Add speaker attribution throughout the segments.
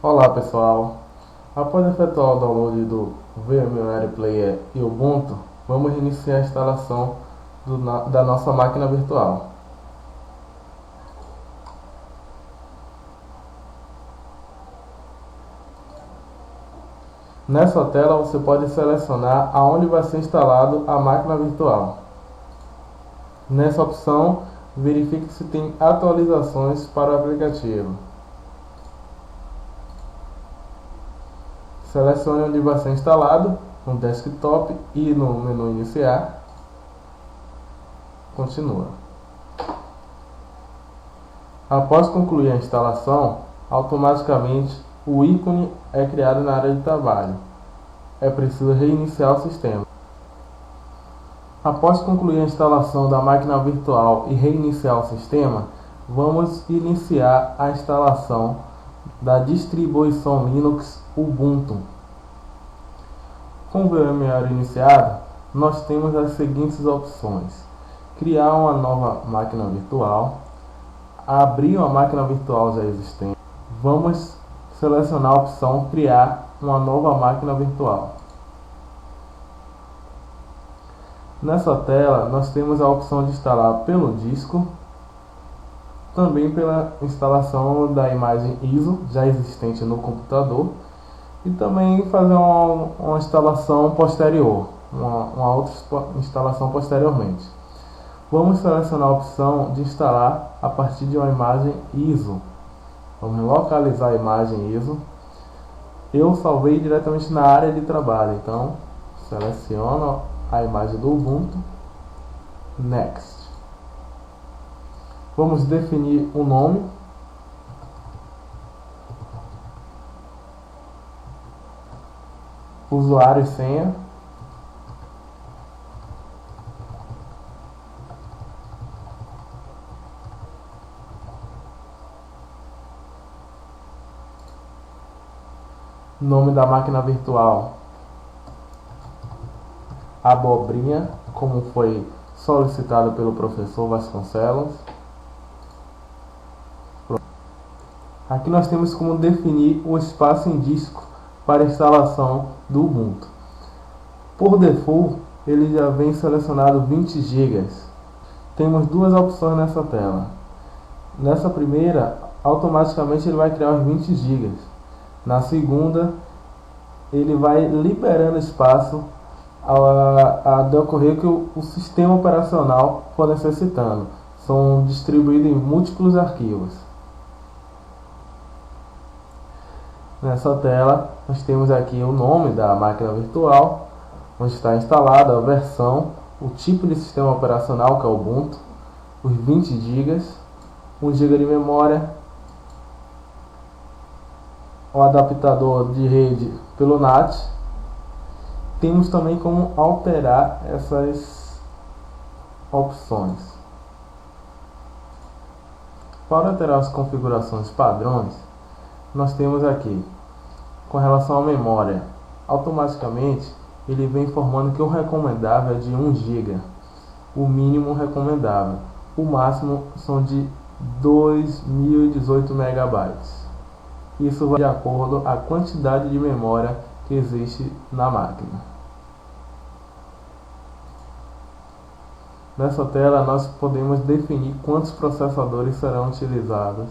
Speaker 1: Olá pessoal, após efetuar o download do VMware Player e Ubuntu, vamos iniciar a instalação da nossa máquina virtual. Nessa tela você pode selecionar aonde vai ser instalado a máquina virtual. Nessa opção, verifique se tem atualizações para o aplicativo. Selecione onde vai ser instalado, no desktop e no menu iniciar. Continua. Após concluir a instalação, automaticamente o ícone é criado na área de trabalho. É preciso reiniciar o sistema. Após concluir a instalação da máquina virtual e reiniciar o sistema, vamos iniciar a instalação da distribuição Linux Ubuntu. Com o VMware iniciado, nós temos as seguintes opções: criar uma nova máquina virtual, abrir uma máquina virtual já existente. Vamos selecionar a opção criar uma nova máquina virtual. Nessa tela nós temos a opção de instalar pelo disco, também pela instalação da imagem ISO já existente no computador, e também fazer uma instalação posterior, uma outra instalação posteriormente. Vamos selecionar a opção de instalar a partir de uma imagem ISO. Vamos localizar a imagem ISO. Eu salvei diretamente na área de trabalho, então seleciono a imagem do Ubuntu. Next. Vamos definir o nome. Usuário e senha. Nome da máquina virtual: Abobrinha, como foi solicitado pelo professor Vasconcelos. Aqui nós temos como definir o espaço em disco para instalação do Ubuntu. Por default, ele já vem selecionado 20 GB. Temos duas opções nessa tela. Nessa primeira, automaticamente ele vai criar os 20 GB. Na segunda, ele vai liberando espaço a decorrer que o sistema operacional for necessitando. São distribuídos em múltiplos arquivos. Nessa tela, nós temos aqui o nome da máquina virtual, onde está instalada, a versão, o tipo de sistema operacional, que é o Ubuntu, os 20 GB, 1 GB de memória, o adaptador de rede pelo NAT. Temos também como alterar essas opções. Para alterar as configurações padrões, nós temos aqui, com relação à memória, automaticamente ele vem informando que o recomendável é de 1 GB, o mínimo recomendável, o máximo são de 2018 MB. Isso vai de acordo com a quantidade de memória que existe na máquina. Nessa tela nós podemos definir quantos processadores serão utilizados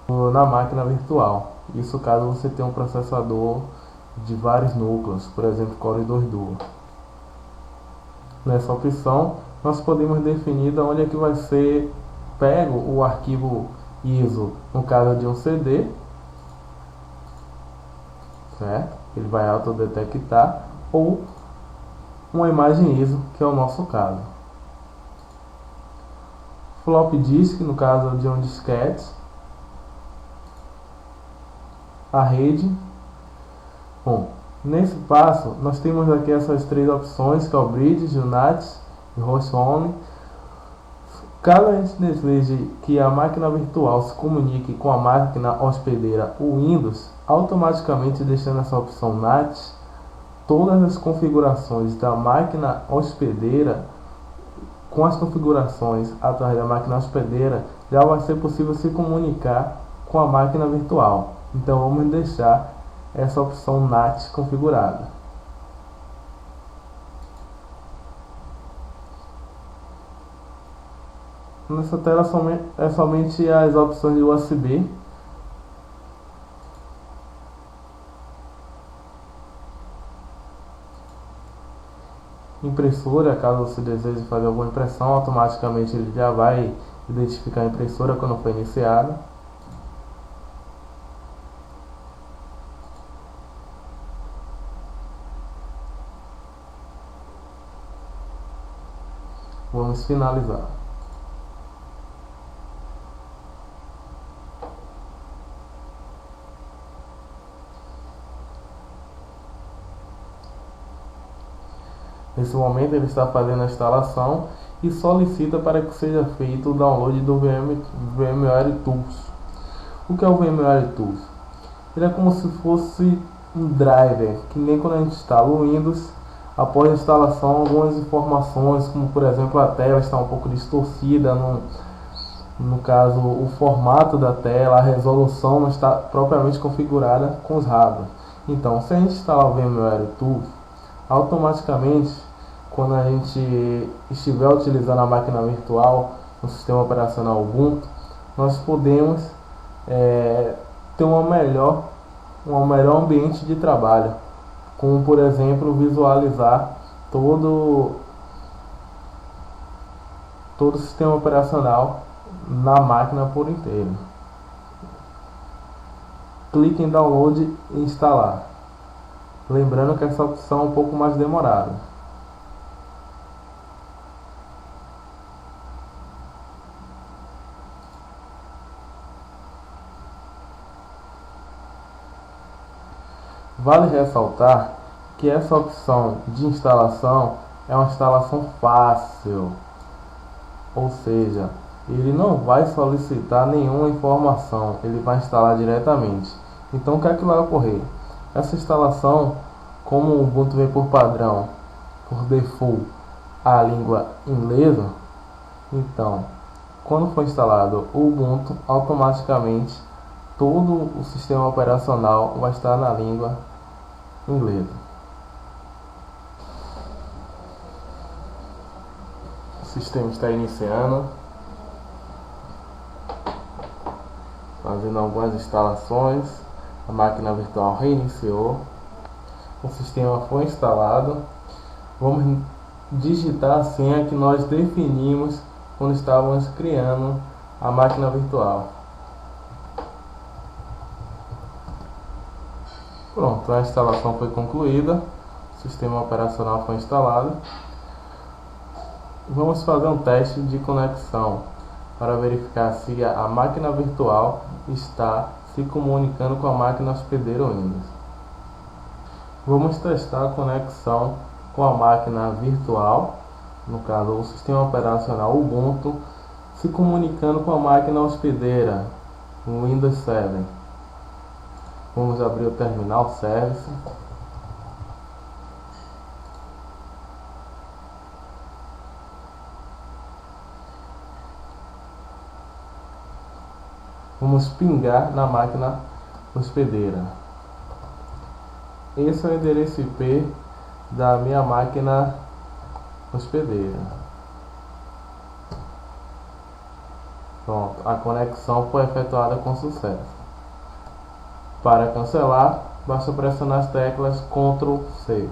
Speaker 1: na máquina virtual. Isso caso você tenha um processador de vários núcleos, por exemplo, Core 2 Duo. Nessa opção nós podemos definir de onde é que vai ser pego o arquivo ISO, no caso de um CD, certo? Ele vai autodetectar, ou uma imagem ISO, que é o nosso caso. Flop disk, no caso de um disquete. A rede. Bom, nesse passo nós temos aqui essas três opções, que é o Bridge, o NAT e o Host Only. Caso a gente deseje que a máquina virtual se comunique com a máquina hospedeira, o Windows, automaticamente deixando essa opção NAT, todas as configurações da máquina hospedeira, com as configurações através da máquina hospedeira, já vai ser possível se comunicar com a máquina virtual. Então vamos deixar essa opção NAT configurada. Nessa tela é somente as opções de USB. Impressora, caso você deseje fazer alguma impressão, automaticamente ele já vai identificar a impressora quando for iniciada. Vamos finalizar. Nesse momento ele está fazendo a instalação e solicita para que seja feito o download do VMware Tools. O que é o VMware Tools? Ele é como se fosse um driver, que nem quando a gente instala o Windows, após a instalação algumas informações, como por exemplo a tela está um pouco distorcida, no caso o formato da tela, a resolução não está propriamente configurada com os hardware. Então se a gente instalar o VMware Tools, automaticamente quando a gente estiver utilizando a máquina virtual no sistema operacional Ubuntu, nós podemos ter um melhor ambiente de trabalho, como por exemplo visualizar todo o sistema operacional na máquina por inteiro. Clique em download e instalar. Lembrando que essa opção é um pouco mais demorada. Vale ressaltar que essa opção de instalação é uma instalação fácil, ou seja, ele não vai solicitar nenhuma informação, ele vai instalar diretamente. Então o que é que vai ocorrer? Essa instalação, como o Ubuntu vem por padrão, por default, a língua inglesa, então quando for instalado o Ubuntu, automaticamente todo o sistema operacional vai estar na língua inglesa. O sistema está iniciando, fazendo algumas instalações, a máquina virtual reiniciou, o sistema foi instalado. Vamos digitar a senha que nós definimos quando estávamos criando a máquina virtual. Pronto, a instalação foi concluída, o sistema operacional foi instalado. Vamos fazer um teste de conexão para verificar se a máquina virtual está se comunicando com a máquina hospedeira Windows. Vamos testar a conexão com a máquina virtual, no caso o sistema operacional Ubuntu, se comunicando com a máquina hospedeira Windows 7. Vamos abrir o terminal Service. Vamos pingar na máquina hospedeira. Esse é o endereço IP da minha máquina hospedeira. Pronto, a conexão foi efetuada com sucesso. Para cancelar, basta pressionar as teclas Ctrl+C.